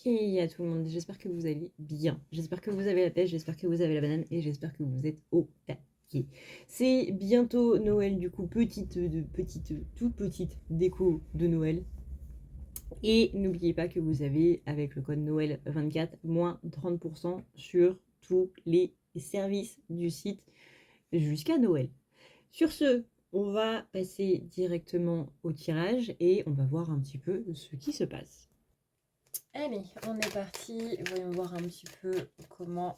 Hey à tout le monde, j'espère que vous allez bien, j'espère que vous avez la pêche, j'espère que vous avez la banane et j'espère que vous êtes au taquet. C'est bientôt Noël, du coup toute petite déco de Noël. Et n'oubliez pas que vous avez, avec le code Noël 24, moins 30% sur tous les services du site jusqu'à Noël. Sur ce, on va passer directement au tirage et on va voir un petit peu ce qui se passe. Allez, on est parti. Voyons voir un petit peu comment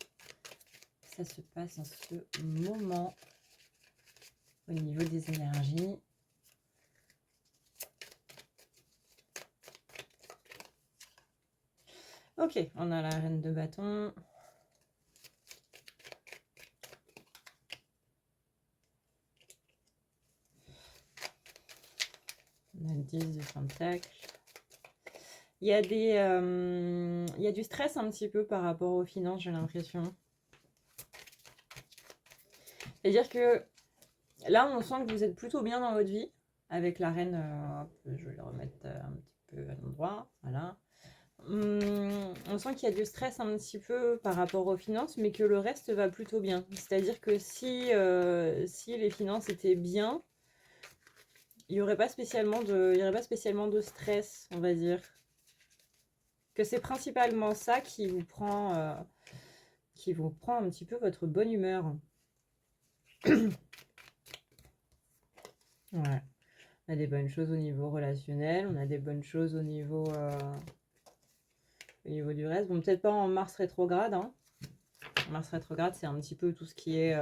ça se passe en ce moment au niveau des énergies. Ok, on a la reine de bâton. On a le 10 de pentacle. Il y a du stress un petit peu par rapport aux finances, j'ai l'impression. C'est-à-dire que là, on sent que vous êtes plutôt bien dans votre vie. Avec la reine, je vais le remettre un petit peu à l'endroit. Voilà. On sent qu'il y a du stress un petit peu par rapport aux finances, mais que le reste va plutôt bien. C'est-à-dire que si les finances étaient bien, il n'y aurait pas spécialement de stress, on va dire. Que c'est principalement ça qui vous prend un petit peu votre bonne humeur. Ouais. On a des bonnes choses au niveau relationnel, on a des bonnes choses au niveau du reste. Bon, peut-être pas en Mars rétrograde. Hein. Mars rétrograde, c'est un petit peu tout ce qui est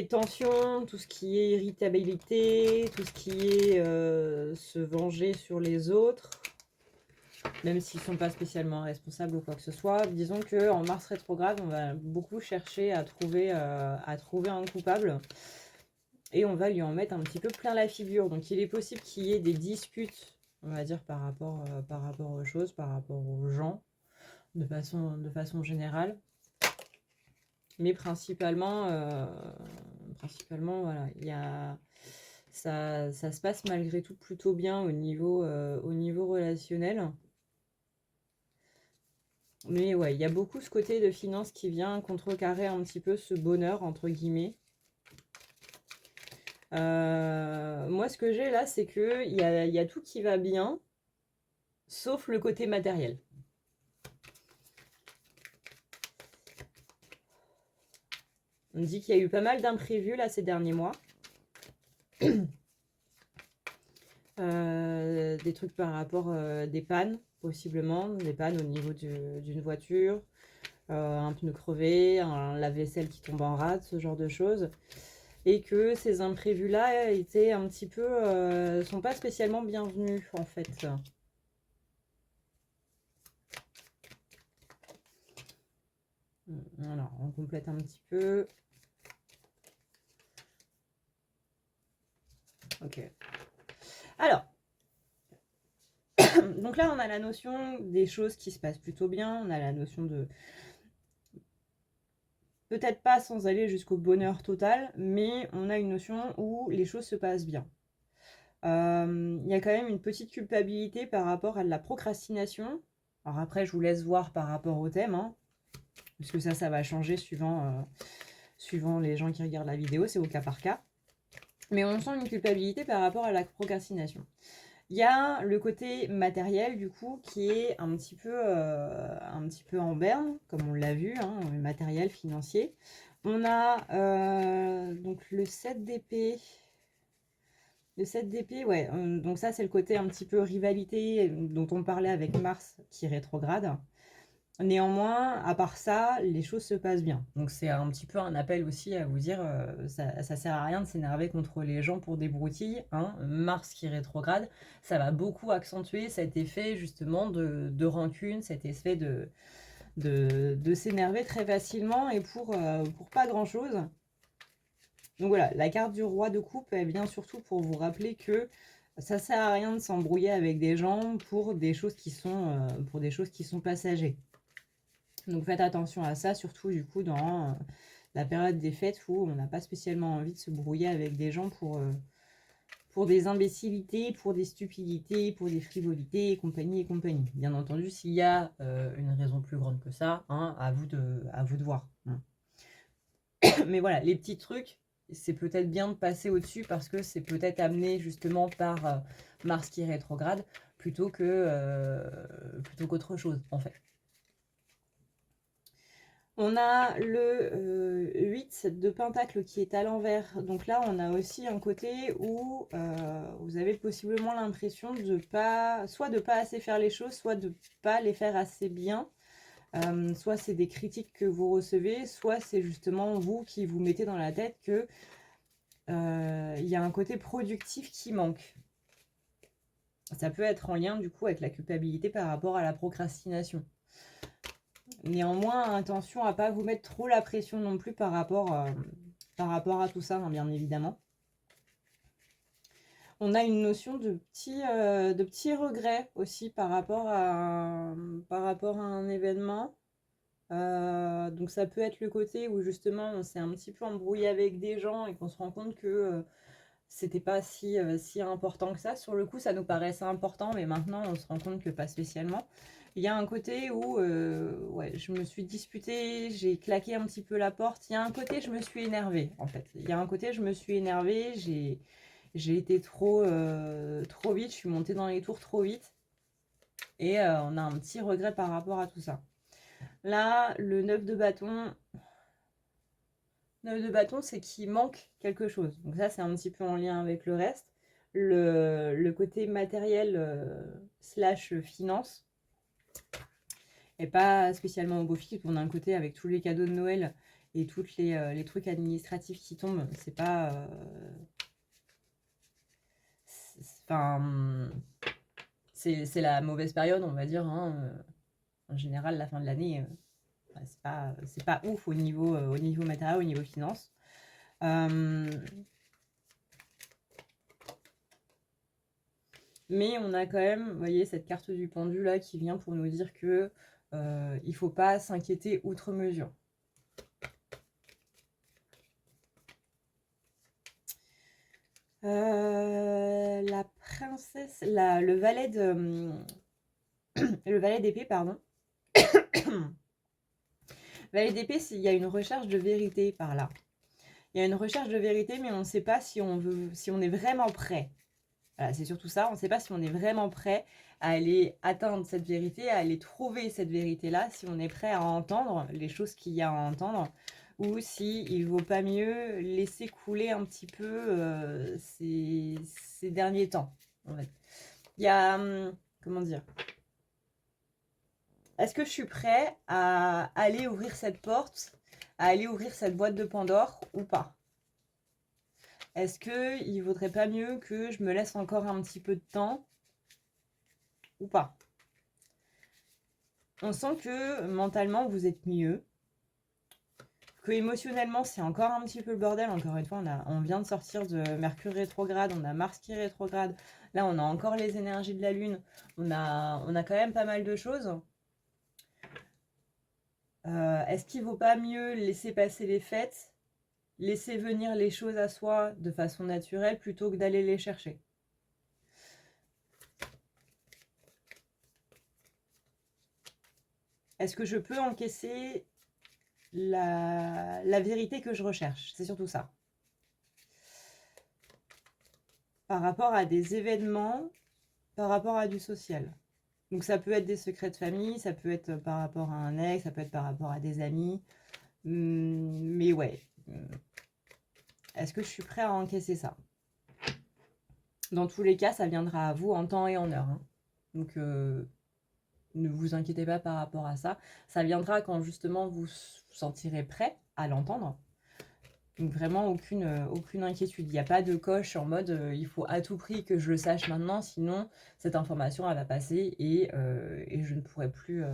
tension, tout ce qui est irritabilité, tout ce qui est se venger sur les autres, même s'ils ne sont pas spécialement responsables ou quoi que ce soit. Disons qu'en Mars rétrograde, on va beaucoup chercher à trouver un coupable et on va lui en mettre un petit peu plein la figure. Donc il est possible qu'il y ait des disputes, on va dire, par rapport aux choses, par rapport aux gens, de façon générale. Mais principalement, voilà, ça se passe malgré tout plutôt bien au niveau relationnel. Mais ouais, il y a beaucoup ce côté de finance qui vient contrecarrer un petit peu ce bonheur, entre guillemets. Moi, ce que j'ai là, c'est qu'il y a tout qui va bien, sauf le côté matériel. On me dit qu'il y a eu pas mal d'imprévus là ces derniers mois. Des trucs par rapport des pannes, possiblement, des pannes au niveau d'une voiture, un pneu crevé, un lave-vaisselle qui tombe en rade, ce genre de choses. Et que ces imprévus-là étaient un petit peu, sont pas spécialement bienvenus en fait. Alors, on complète un petit peu. Ok. Alors, donc là, on a la notion des choses qui se passent plutôt bien. On a la notion de... Peut-être pas sans aller jusqu'au bonheur total, mais on a une notion où les choses se passent bien. Il y a quand même une petite culpabilité par rapport à de la procrastination. Alors après, je vous laisse voir par rapport au thème, hein, parce que ça va changer suivant les gens qui regardent la vidéo, c'est au cas par cas. Mais on sent une culpabilité par rapport à la procrastination. Il y a le côté matériel, du coup, qui est un petit peu en berne, comme on l'a vu, hein, le matériel financier. On a donc le 7 d'épée. Le 7 d'épée, ouais. Donc ça, c'est le côté un petit peu rivalité dont on parlait avec Mars qui rétrograde. Néanmoins, à part ça, les choses se passent bien. Donc c'est un petit peu un appel aussi à vous dire, ça sert à rien de s'énerver contre les gens pour des broutilles. Hein. Mars qui rétrograde, ça va beaucoup accentuer cet effet justement de rancune, cet effet de s'énerver très facilement et pour pas grand-chose. Donc voilà, la carte du roi de coupe, elle vient surtout pour vous rappeler que ça sert à rien de s'embrouiller avec des gens pour des choses qui sont passagères. Donc faites attention à ça, surtout du coup dans la période des fêtes où on n'a pas spécialement envie de se brouiller avec des gens pour des imbécilités, pour des stupidités, pour des frivolités, et compagnie et compagnie. Bien entendu, s'il y a une raison plus grande que ça, hein, à vous de voir. Hein. Mais voilà, les petits trucs, c'est peut-être bien de passer au-dessus parce que c'est peut-être amené justement par Mars qui est rétrograde plutôt qu'autre chose, en fait. On a le 8 de Pentacle qui est à l'envers. Donc là, on a aussi un côté où vous avez possiblement l'impression de pas, soit de pas assez faire les choses, soit de pas les faire assez bien. Soit c'est des critiques que vous recevez, soit c'est justement vous qui vous mettez dans la tête que il y a un côté productif qui manque. Ça peut être en lien du coup avec la culpabilité par rapport à la procrastination. Néanmoins, attention à pas vous mettre trop la pression non plus par rapport à tout ça, hein, bien évidemment. On a une notion de petits regrets aussi par rapport à un événement. Donc ça peut être le côté où justement on s'est un petit peu embrouillé avec des gens et qu'on se rend compte que c'était pas si important que ça. Sur le coup, ça nous paraissait important, mais maintenant on se rend compte que pas spécialement. Il y a un côté où ouais, je me suis disputée, j'ai claqué un petit peu la porte. Il y a un côté, je me suis énervée, en fait. Il y a un côté, je me suis énervée, j'ai été trop vite, je suis montée dans les tours trop vite. Et on a un petit regret par rapport à tout ça. Là, le 9 de bâton, c'est qu'il manque quelque chose. Donc ça, c'est un petit peu en lien avec le reste. Le côté matériel slash finance et pas spécialement au beau fixe. On a un côté avec tous les cadeaux de Noël et tous les trucs administratifs qui tombent. C'est pas... Enfin... c'est la mauvaise période, on va dire. Hein. En général, la fin de l'année, c'est pas ouf au niveau matériel, au niveau finance. Mais on a quand même, vous voyez, cette carte du pendu là qui vient pour nous dire que il faut pas s'inquiéter outre mesure. La princesse, le valet le valet d'épée, pardon. Valet d'épée, il y a une recherche de vérité par là. Il y a une recherche de vérité, mais on ne sait pas si on est vraiment prêt. Voilà, c'est surtout ça. On ne sait pas si on est vraiment prêt à aller atteindre cette vérité, à aller trouver cette vérité-là, si on est prêt à entendre les choses qu'il y a à entendre, ou si il vaut pas mieux laisser couler un petit peu ces derniers temps. En fait. Il y a, comment dire, est-ce que je suis prêt à aller ouvrir cette porte, à aller ouvrir cette boîte de Pandore ou pas? Est-ce qu'il vaudrait pas mieux que je me laisse encore un petit peu de temps ou pas? On sent que mentalement vous êtes mieux, que émotionnellement c'est encore un petit peu le bordel. Encore une fois, on vient de sortir de Mercure rétrograde, on a Mars qui est rétrograde, là on a encore les énergies de la Lune, on a quand même pas mal de choses. Est-ce qu'il vaut pas mieux laisser passer les fêtes, laisser venir les choses à soi de façon naturelle plutôt que d'aller les chercher? Est-ce que je peux encaisser la vérité que je recherche? C'est surtout ça. Par rapport à des événements, par rapport à du social. Donc ça peut être des secrets de famille, ça peut être par rapport à un ex, ça peut être par rapport à des amis. Mais ouais. Est-ce que je suis prêt à encaisser ça? Dans tous les cas, ça viendra à vous en temps et en heure. Hein. Donc ne vous inquiétez pas par rapport à ça. Ça viendra quand justement vous vous sentirez prêt à l'entendre. Donc vraiment aucune inquiétude. Il n'y a pas de coche en mode il faut à tout prix que je le sache maintenant, sinon cette information elle va passer et je ne pourrai plus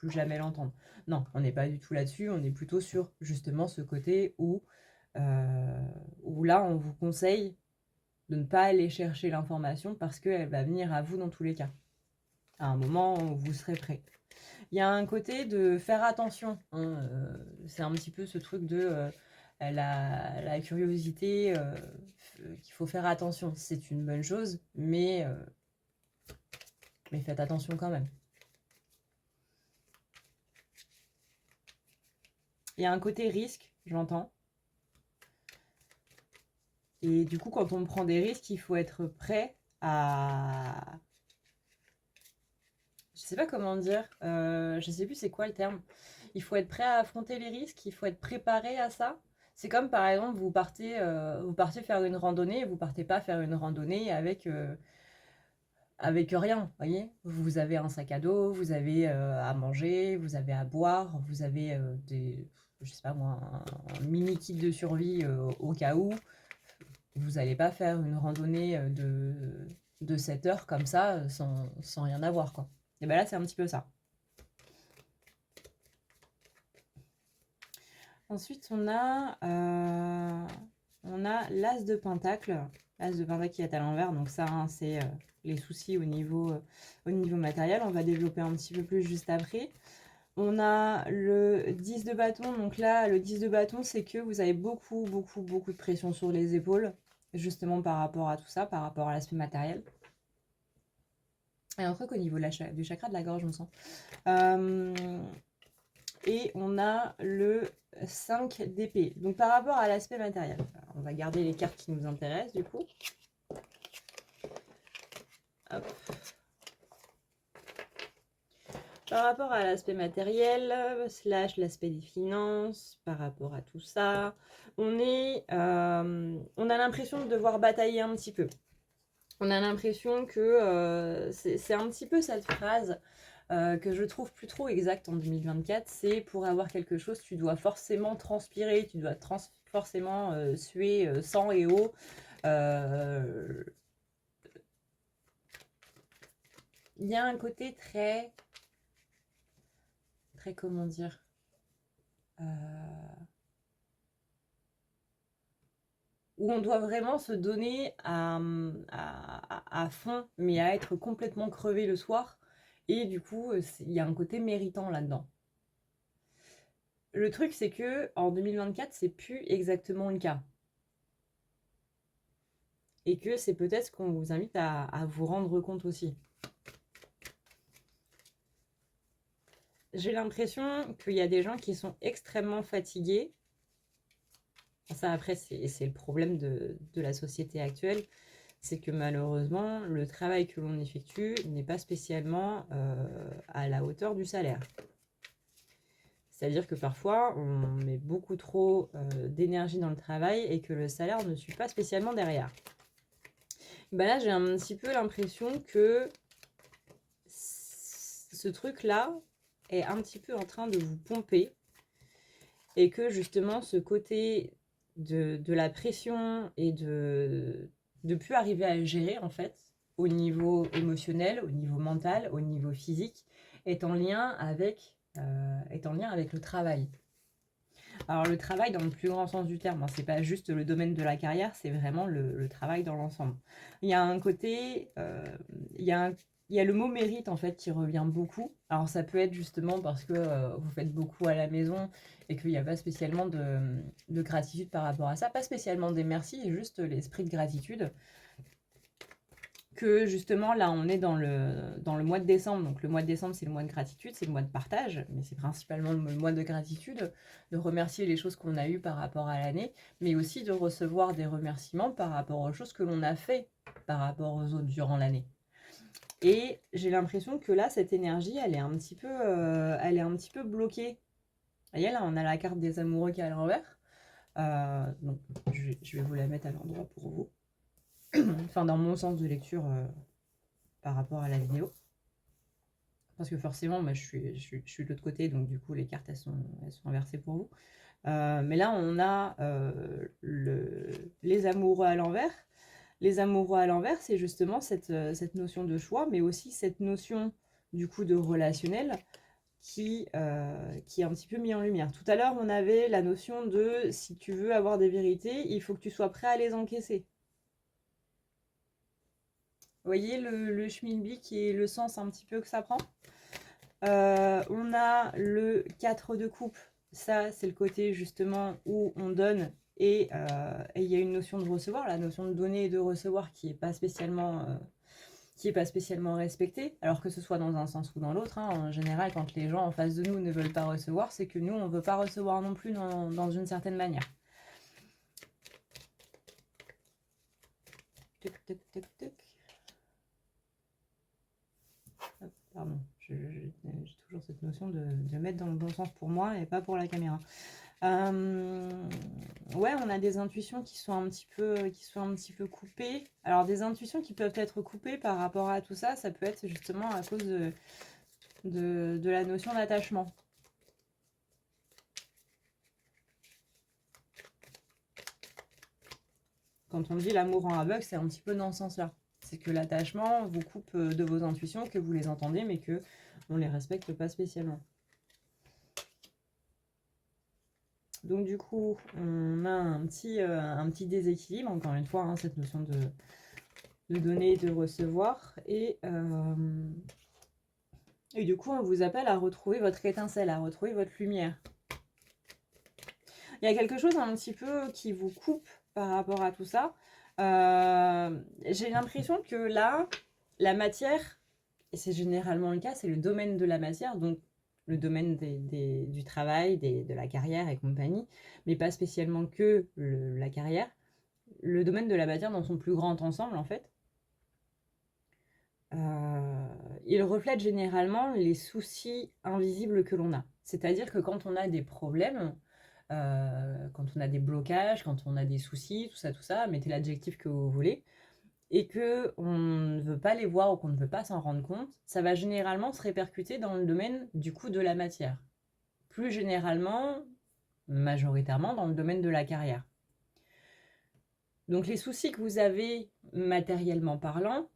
jamais l'entendre. Non, on n'est pas du tout là-dessus, on est plutôt sur justement ce côté où là on vous conseille de ne pas aller chercher l'information parce qu'elle va venir à vous dans tous les cas. À un moment où vous serez prêt. Il y a un côté de faire attention. Hein, c'est un petit peu ce truc de la curiosité qu'il faut faire attention. C'est une bonne chose, mais faites attention quand même. Il y a un côté risque, j'entends. Et du coup, quand on prend des risques, il faut être prêt à... Je sais pas comment dire. Je sais plus c'est quoi le terme. Il faut être prêt à affronter les risques, il faut être préparé à ça. C'est comme par exemple, vous partez faire une randonnée et vous partez pas faire une randonnée avec rien, voyez. Vous avez un sac à dos, vous avez à manger, vous avez à boire, vous avez je sais pas moi, un mini kit de survie au cas où. Vous n'allez pas faire une randonnée de 7 heures comme ça sans rien avoir, quoi. Et ben là, c'est un petit peu ça. Ensuite, on a l'as de pentacle. L'as de pentacle qui est à l'envers, donc ça, hein, c'est les soucis au niveau matériel. On va développer un petit peu plus juste après. On a le 10 de bâton. Donc là, le 10 de bâton, c'est que vous avez beaucoup, beaucoup, beaucoup de pression sur les épaules, justement par rapport à tout ça, par rapport à l'aspect matériel. Et un truc au niveau du chakra de la gorge, on sent. Et on a le 5 d'épée. Donc par rapport à l'aspect matériel, alors, on va garder les cartes qui nous intéressent du coup. Hop. Par rapport à l'aspect matériel, slash l'aspect des finances, par rapport à tout ça, on a l'impression de devoir batailler un petit peu. On a l'impression que c'est un petit peu cette phrase que je trouve plus trop exacte en 2024, c'est pour avoir quelque chose, tu dois forcément transpirer, tu dois forcément suer sang et eau. Il y a un côté très comment dire, où on doit vraiment se donner à fond, mais à être complètement crevé le soir. Et du coup, il y a un côté méritant là-dedans. Le truc, c'est que en 2024, c'est plus exactement le cas. Et que c'est peut-être ce qu'on vous invite à vous rendre compte aussi. J'ai l'impression qu'il y a des gens qui sont extrêmement fatigués. Ça, après, c'est le problème de la société actuelle. C'est que malheureusement, le travail que l'on effectue n'est pas spécialement à la hauteur du salaire. C'est-à-dire que parfois, on met beaucoup trop d'énergie dans le travail et que le salaire ne suit pas spécialement derrière. Ben là, j'ai un petit peu l'impression que ce truc-là est un petit peu en train de vous pomper et que justement, ce côté de la pression et de plus arriver à gérer, en fait, au niveau émotionnel, au niveau mental, au niveau physique, est en lien avec le travail. Alors le travail dans le plus grand sens du terme, hein, c'est pas juste le domaine de la carrière, c'est vraiment le travail dans l'ensemble. Il y a un côté, il y a le mot mérite en fait qui revient beaucoup. Alors ça peut être justement parce que vous faites beaucoup à la maison et qu'il n'y a pas spécialement de gratitude par rapport à ça, pas spécialement des merci, juste l'esprit de gratitude. Que justement là on est dans le mois de décembre, donc le mois de décembre c'est le mois de gratitude, c'est le mois de partage, mais c'est principalement le mois de gratitude, de remercier les choses qu'on a eues par rapport à l'année, mais aussi de recevoir des remerciements par rapport aux choses que l'on a fait par rapport aux autres durant l'année. Et j'ai l'impression que là cette énergie elle est un petit peu bloquée. Vous voyez là on a la carte des amoureux qui est à l'envers, donc je vais vous la mettre à l'endroit pour vous. Enfin dans mon sens de lecture par rapport à la vidéo. Parce que forcément, moi, je suis de l'autre côté, donc du coup, les cartes, elles sont inversées pour vous. Mais là, on a les amoureux à l'envers. Les amoureux à l'envers, c'est justement cette notion de choix, mais aussi cette notion, du coup, de relationnel qui est un petit peu mis en lumière. Tout à l'heure, on avait la notion de si tu veux avoir des vérités, il faut que tu sois prêt à les encaisser. Vous voyez le schmilblick et le sens un petit peu que ça prend. On a le 4 de coupe. Ça, c'est le côté justement où on donne il y a une notion de recevoir, la notion de donner et de recevoir qui est pas spécialement respectée, alors que ce soit dans un sens ou dans l'autre, hein. En général, quand les gens en face de nous ne veulent pas recevoir, c'est que nous, on ne veut pas recevoir non plus dans une certaine manière. Tuc, tuc, tuc, tuc. Hop, pardon, j'ai toujours cette notion de mettre dans le bon sens pour moi et pas pour la caméra. Ouais, on a des intuitions qui sont un petit peu coupées. Alors, des intuitions qui peuvent être coupées par rapport à tout ça, ça peut être justement à cause de la notion d'attachement. Quand on dit l'amour rend aveugle, c'est un petit peu dans ce sens-là. C'est que l'attachement vous coupe de vos intuitions, que vous les entendez, mais que on les respecte pas spécialement. Donc du coup, on a un petit déséquilibre, encore une fois, hein, cette notion de donner et de recevoir. Et du coup, on vous appelle à retrouver votre étincelle, à retrouver votre lumière. Il y a quelque chose un petit peu qui vous coupe par rapport à tout ça. J'ai l'impression que là, la matière, et c'est généralement le cas, c'est le domaine de la matière, donc le domaine du travail, de la carrière et compagnie, mais pas spécialement que la carrière, le domaine de la matière dans son plus grand ensemble, en fait. Il reflète généralement les soucis invisibles que l'on a. C'est-à-dire que quand on a des problèmes, quand on a des blocages, quand on a des soucis, tout ça, mettez l'adjectif que vous voulez, et que on ne veut pas les voir ou qu'on ne veut pas s'en rendre compte, ça va généralement se répercuter dans le domaine du coup de la matière. Plus généralement, majoritairement dans le domaine de la carrière. Donc les soucis que vous avez matériellement parlant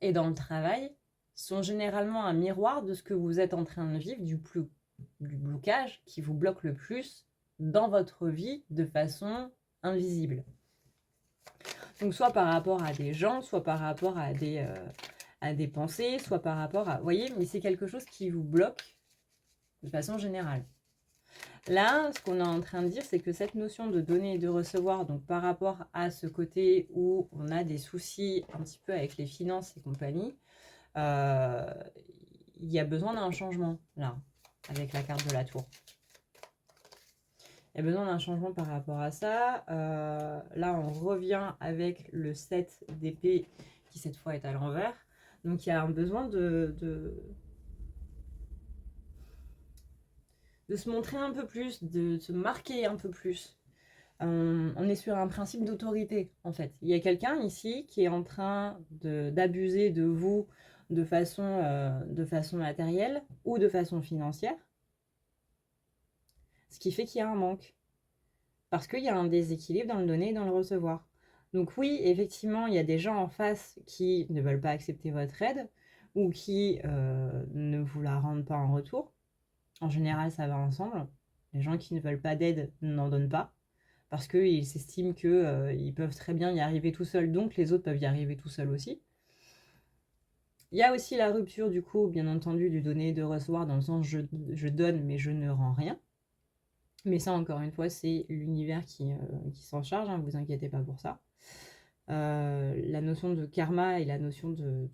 et dans le travail sont généralement un miroir de ce que vous êtes en train de vivre, du blocage qui vous bloque le plus dans votre vie de façon invisible. Donc soit par rapport à des gens, soit par rapport à des pensées, soit par rapport à... Vous voyez, mais c'est quelque chose qui vous bloque de façon générale. Là, ce qu'on est en train de dire, c'est que cette notion de donner et de recevoir, donc par rapport à ce côté où on a des soucis un petit peu avec les finances et compagnie, il y a besoin d'un changement, là, avec la carte de la tour. Il y a besoin d'un changement par rapport à ça. Là, on revient avec le 7 d'épée qui, cette fois, est à l'envers. Donc, il y a un besoin de se montrer un peu plus, de se marquer un peu plus. On est sur un principe d'autorité, en fait. Il y a quelqu'un ici qui est en train d'abuser de vous de façon matérielle ou de façon financière, ce qui fait qu'il y a un manque. Parce qu'il y a un déséquilibre dans le donner et dans le recevoir. Donc oui, effectivement, il y a des gens en face qui ne veulent pas accepter votre aide ou qui ne vous la rendent pas en retour. En général, ça va ensemble. Les gens qui ne veulent pas d'aide n'en donnent pas parce qu'ils s'estiment qu'ils peuvent très bien y arriver tout seuls, donc les autres peuvent y arriver tout seuls aussi. Il y a aussi la rupture, du coup, bien entendu, du donner et de recevoir, dans le sens je donne mais je ne rends rien. Mais ça, encore une fois, c'est l'univers qui s'en charge, hein, vous inquiétez pas pour ça. La notion de karma et la notion de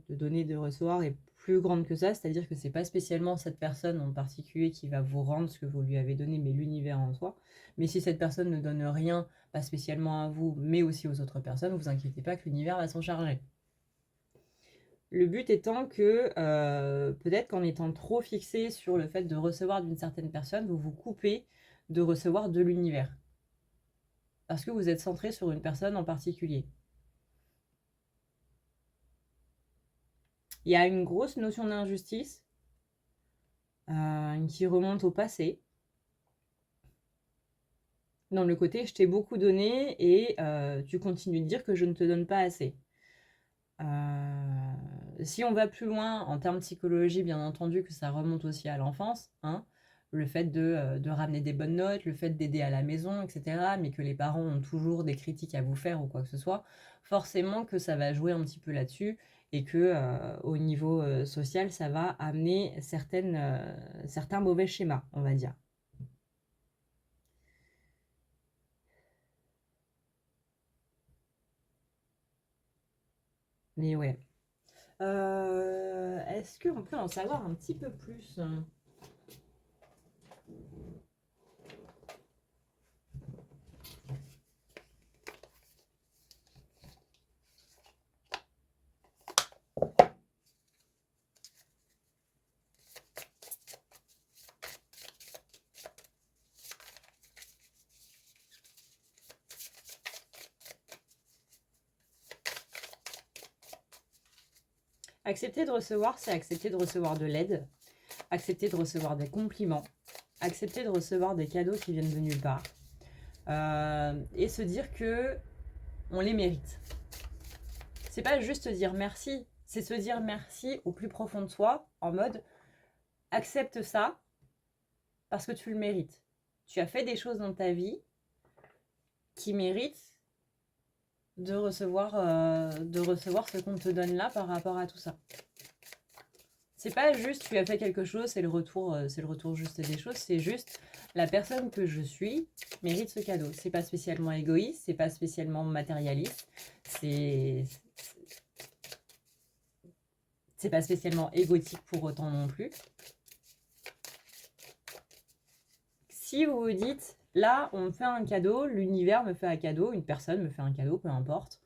donner et de recevoir est plus grande que ça, c'est-à-dire que c'est pas spécialement cette personne en particulier qui va vous rendre ce que vous lui avez donné, mais l'univers en soi. Mais si cette personne ne donne rien, pas spécialement à vous, mais aussi aux autres personnes, vous inquiétez pas que l'univers va s'en charger. Le but étant que peut-être qu'en étant trop fixé sur le fait de recevoir d'une certaine personne, vous vous coupez de recevoir de l'univers. Parce que vous êtes centré sur une personne en particulier. Il y a une grosse notion d'injustice qui remonte au passé. Dans le côté, je t'ai beaucoup donné et tu continues de dire que je ne te donne pas assez. Si on va plus loin, en termes de psychologie, bien entendu que ça remonte aussi à l'enfance, hein, le fait de ramener des bonnes notes, le fait d'aider à la maison, etc., mais que les parents ont toujours des critiques à vous faire ou quoi que ce soit, forcément que ça va jouer un petit peu là-dessus et que au niveau social, ça va amener certains mauvais schémas, on va dire. Mais ouais. Est-ce qu'on peut en savoir un petit peu plus? Accepter de recevoir, c'est accepter de recevoir de l'aide, accepter de recevoir des compliments, accepter de recevoir des cadeaux qui viennent de nulle part, et se dire que on les mérite. C'est pas juste dire merci, c'est se dire merci au plus profond de soi, en mode accepte ça parce que tu le mérites. Tu as fait des choses dans ta vie qui méritent de recevoir ce qu'on te donne là par rapport à tout ça. C'est pas juste tu as fait quelque chose, c'est le retour juste des choses, c'est juste la personne que je suis mérite ce cadeau. C'est pas spécialement égoïste, c'est pas spécialement matérialiste, c'est pas spécialement égotique pour autant non plus. Si vous vous dites, là, on me fait un cadeau, l'univers me fait un cadeau, une personne me fait un cadeau, peu importe,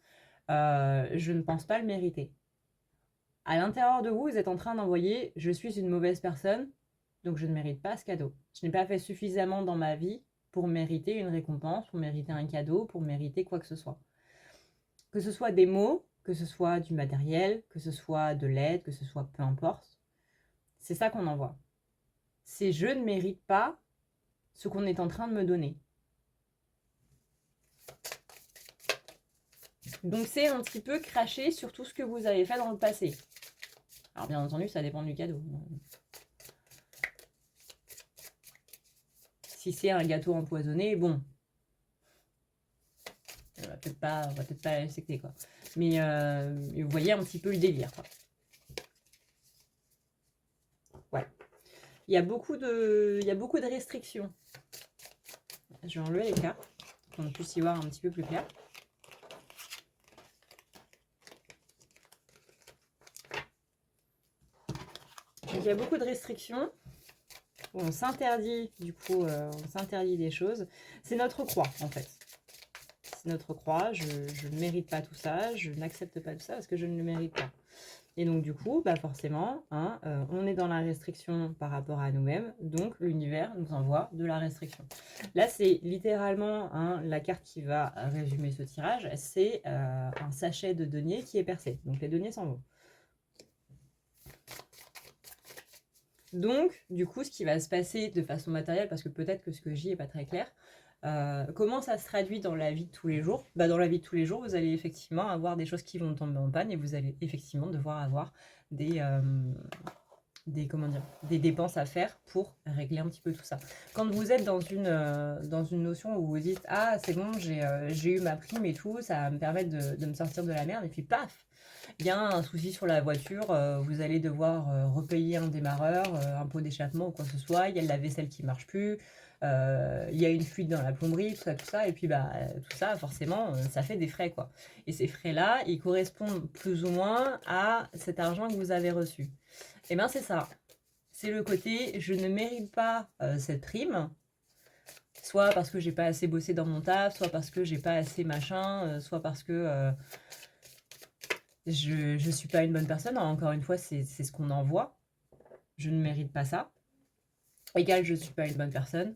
je ne pense pas le mériter. À l'intérieur de vous, vous êtes en train d'envoyer « je suis une mauvaise personne, donc je ne mérite pas ce cadeau. Je n'ai pas fait suffisamment dans ma vie pour mériter une récompense, pour mériter un cadeau, pour mériter quoi que ce soit. » Que ce soit des mots, que ce soit du matériel, que ce soit de l'aide, que ce soit peu importe, c'est ça qu'on envoie. C'est « je ne mérite pas ce qu'on est en train de me donner ». Donc c'est un petit peu cracher sur tout ce que vous avez fait dans le passé. Alors bien entendu, ça dépend du cadeau. Si c'est un gâteau empoisonné, bon, on va peut-être pas l'accepter, quoi. Mais vous voyez un petit peu le délire, quoi. Ouais. Il y a beaucoup de restrictions. Je vais enlever les cartes pour qu'on puisse y voir un petit peu plus clair. Donc, il y a beaucoup de restrictions. On s'interdit, du coup, on s'interdit des choses. C'est notre croix, en fait. C'est notre croix. Je ne mérite pas tout ça. Je n'accepte pas tout ça parce que je ne le mérite pas. Et donc, du coup, bah forcément, hein, on est dans la restriction par rapport à nous-mêmes. Donc, l'univers nous envoie de la restriction. Là, c'est littéralement hein, la carte qui va résumer ce tirage. C'est un sachet de deniers qui est percé. Donc, les deniers s'en vont. Donc, du coup, ce qui va se passer de façon matérielle, parce que peut-être que ce que je dis n'est pas très clair, comment ça se traduit dans la vie de tous les jours? Bah, dans la vie de tous les jours, vous allez effectivement avoir des choses qui vont tomber en panne et vous allez effectivement devoir avoir des dépenses à faire pour régler un petit peu tout ça. Quand vous êtes dans une notion où vous dites « Ah, c'est bon, j'ai eu ma prime et tout, ça va me permettre de me sortir de la merde » et puis paf, il y a un souci sur la voiture, vous allez devoir repayer un démarreur, un pot d'échappement ou quoi que ce soit, il y a la vaisselle qui marche plus, il y a une fuite dans la plomberie, tout ça, et puis bah, tout ça, forcément, ça fait des frais, quoi. Et ces frais-là, ils correspondent plus ou moins à cet argent que vous avez reçu. Et bien c'est ça, c'est le côté « je ne mérite pas cette prime », soit parce que j'ai pas assez bossé dans mon taf, soit parce que j'ai pas assez machin, soit parce que je suis pas une bonne personne. Alors, encore une fois, c'est ce qu'on envoie. Je ne mérite pas ça. Égal, je suis pas une bonne personne.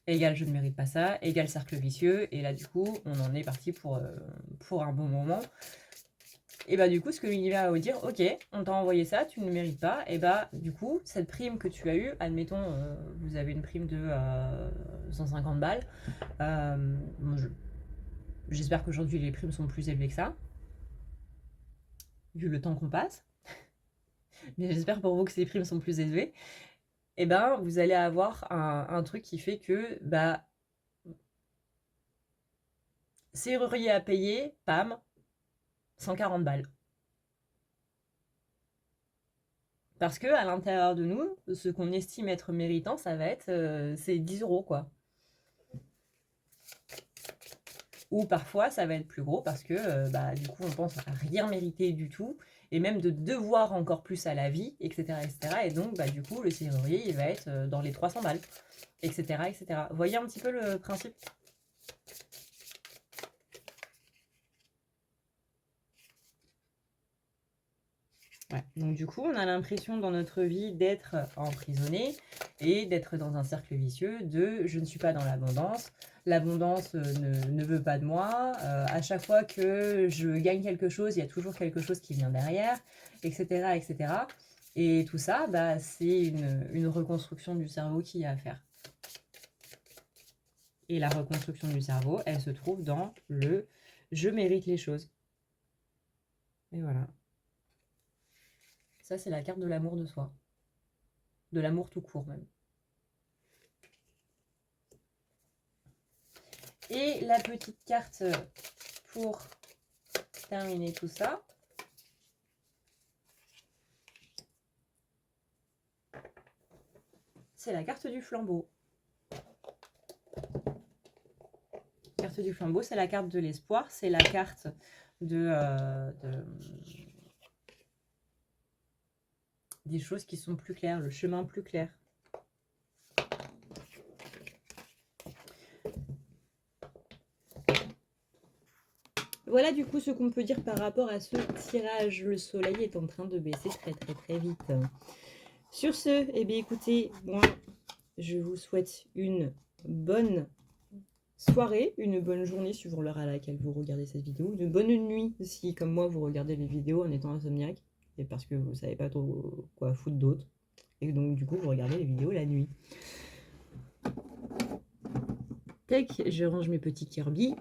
Égal, je ne mérite pas ça. Égal, cercle vicieux. Et là, du coup, on en est parti pour un bon moment. Et bah, du coup, ce que l'univers va vous dire, ok, on t'a envoyé ça, tu ne le mérites pas. Et bah, du coup, cette prime que tu as eue, admettons, vous avez une prime de 150 balles. J'espère qu'aujourd'hui, les primes sont plus élevées que ça, vu le temps qu'on passe. Mais j'espère pour vous que ces primes sont plus élevées. Et ben, vous allez avoir un truc qui fait que bah, serrurier à payer, pam, 140 balles. Parce que à l'intérieur de nous, ce qu'on estime être méritant, ça va être c'est 10 euros, quoi. Ou parfois, ça va être plus gros parce que bah, du coup, on pense à rien mériter du tout et même de devoir encore plus à la vie, etc. etc. Et donc, bah, du coup, le serrurier, il va être dans les 300 balles, etc. etc. Vous voyez un petit peu le principe? Ouais. Donc du coup, on a l'impression dans notre vie d'être emprisonné et d'être dans un cercle vicieux de je ne suis pas dans l'abondance, l'abondance ne veut pas de moi, à chaque fois que je gagne quelque chose, il y a toujours quelque chose qui vient derrière, etc. etc. Et tout ça, bah, c'est une reconstruction du cerveau qu'il y a à faire. Et la reconstruction du cerveau, elle se trouve dans le je mérite les choses. Et voilà. Ça, c'est la carte de l'amour de soi. De l'amour tout court, même. Et la petite carte pour terminer tout ça. C'est la carte du flambeau. La carte du flambeau, c'est la carte de l'espoir. C'est la carte des choses qui sont plus claires, le chemin plus clair. Voilà du coup ce qu'on peut dire par rapport à ce tirage. Le soleil est en train de baisser très très très vite. Sur ce, eh bien écoutez, moi je vous souhaite une bonne soirée, une bonne journée suivant l'heure à laquelle vous regardez cette vidéo, une bonne nuit si comme moi vous regardez les vidéos en étant insomniaque et parce que vous savez pas trop quoi foutre d'autre et donc du coup vous regardez les vidéos la nuit. Tac, je range mes petits Kirby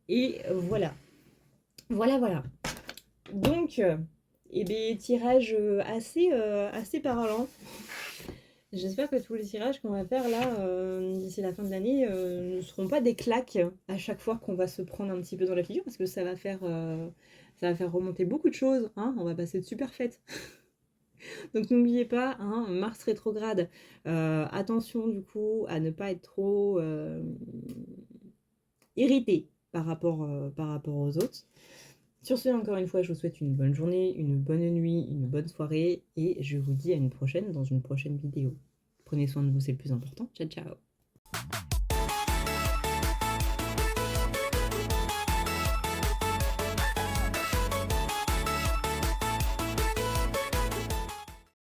et voilà. Voilà. Donc, eh bien, tirage assez parlant. J'espère que tous les tirages qu'on va faire là, d'ici la fin de l'année, ne seront pas des claques à chaque fois qu'on va se prendre un petit peu dans la figure, parce que ça va faire remonter beaucoup de choses, hein, on va passer de super fêtes. Donc n'oubliez pas, hein, Mars rétrograde, attention du coup à ne pas être trop irrité par rapport aux autres. Sur ce, encore une fois, je vous souhaite une bonne journée, une bonne nuit, une bonne soirée et je vous dis à une prochaine dans une prochaine vidéo. Prenez soin de vous, c'est le plus important. Ciao, ciao!